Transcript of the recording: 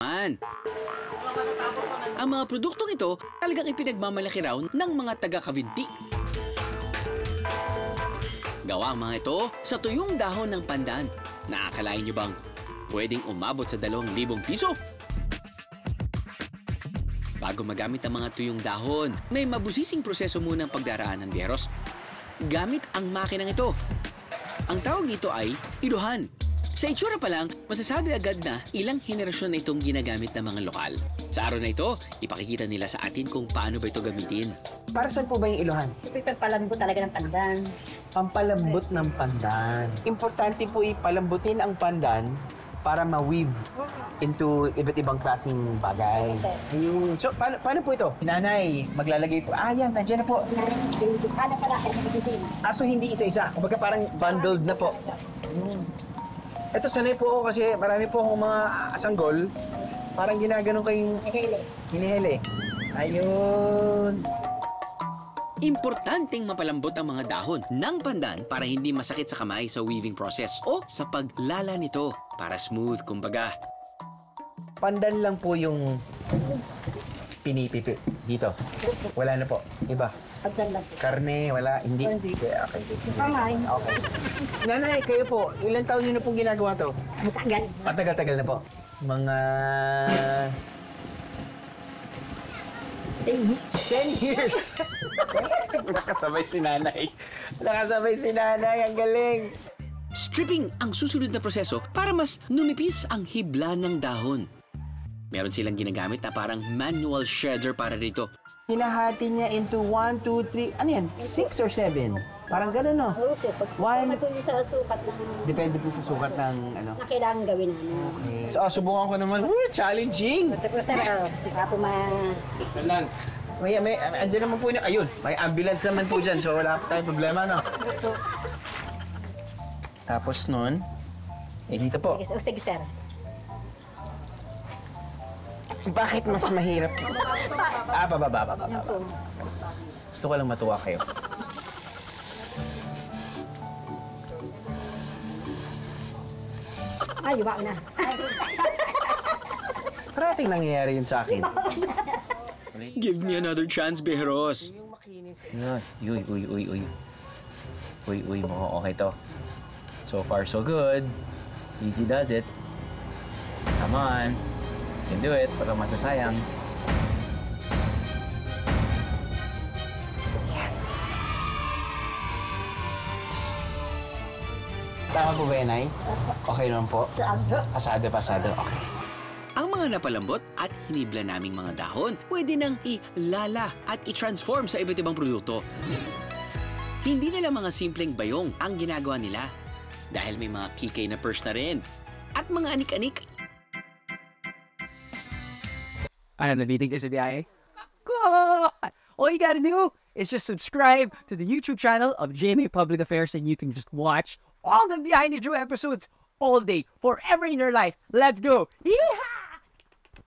Man. Ang mga produktong ito talagang ipinagmamalaki raw ng mga taga-Cavinti. Gawa ang mga ito sa tuyong dahon ng pandan. Naakalain niyo bang pwedeng umabot sa 2,000 piso? Bago magamit ang mga tuyong dahon, may mabusising proseso muna ang pagdaraan ng biyahero gamit ang makinang ito. Ang tawag dito ay iluhan. Sa itsura pa lang, masasabi agad na ilang henerasyon na itong ginagamit ng mga lokal. Sa araw na ito, ipakikita nila sa atin kung paano ba ito gamitin. Para saan po ba yung iluhan? Pampalambot talaga ng pandan. Pampalambot ng pandan. Importante po ipalambutin ang pandan para ma-weave into iba't ibang klaseng bagay. Ayun. So, paano po ito? Nanay, maglalagay po. Yan, nandiyan na po. So hindi isa-isa. Kumbaga parang bundled na po. Ito, sanay po ako kasi marami po akong mga sanggol. Parang ginaganon kayong hinihili. Ayun. Importanteng mapalambot ang mga dahon ng pandan para hindi masakit sa kamay sa weaving process o sa paglala nito para smooth, kumbaga. Pandan lang po yung pinipipi dito. Wala na po. Iba. Karne, wala. Hindi. Okay. Kamay. Okay. Nanay, kayo po, ilang taon nyo na pong ginagawa to? Matagal. Matagal-tagal na po. Mga 10 years. Nakasabay si nanay. Nakasabay si nanay. Ang galing. Stripping ang susunod na proseso para mas numipis ang hibla ng dahon. Meron silang ginagamit na parang manual shredder para dito. Hinahati niya into 1, 2, 3, ano yan? 6 or 7? Parang gano'n, no? Okay. One. Depende sa sukat ng Depende po sa sukat ng ano. na kailangan gawin namin. Okay. So, subukan ko naman. Challenging! Pero sir, ako Lang. May andyan naman po niya. Ayun, may ambulance naman po dyan. So, wala pa tayong problema, no? Tapos nun, dito po. Sige, sir. Bakit mas mahirap? Baba. Gusto ko lang matuwa kayo. Iba na. Parating nangyayari yun sa akin. Give me another chance, Bejeros. Uy, mukhang okay to. So far, so good. Easy does it. Come on. You can do it. Pag masasayang. Yes! Tama po ba yan, Nay? Okay naman po? Pasado. Okay. Ang mga napalambot at hinibla naming mga dahon, pwede nang ilala at i-transform sa iba't ibang produkto. Hindi nila mga simpleng bayong ang ginagawa nila dahil may mga kikay na purse na rin at mga anik-anik. I'm the meeting is a BIA. All you gotta do is just subscribe to the YouTube channel of GMA Public Affairs and you can just watch all the Behind the Drew episodes all day, forever in your life. Let's go! Yeehaw!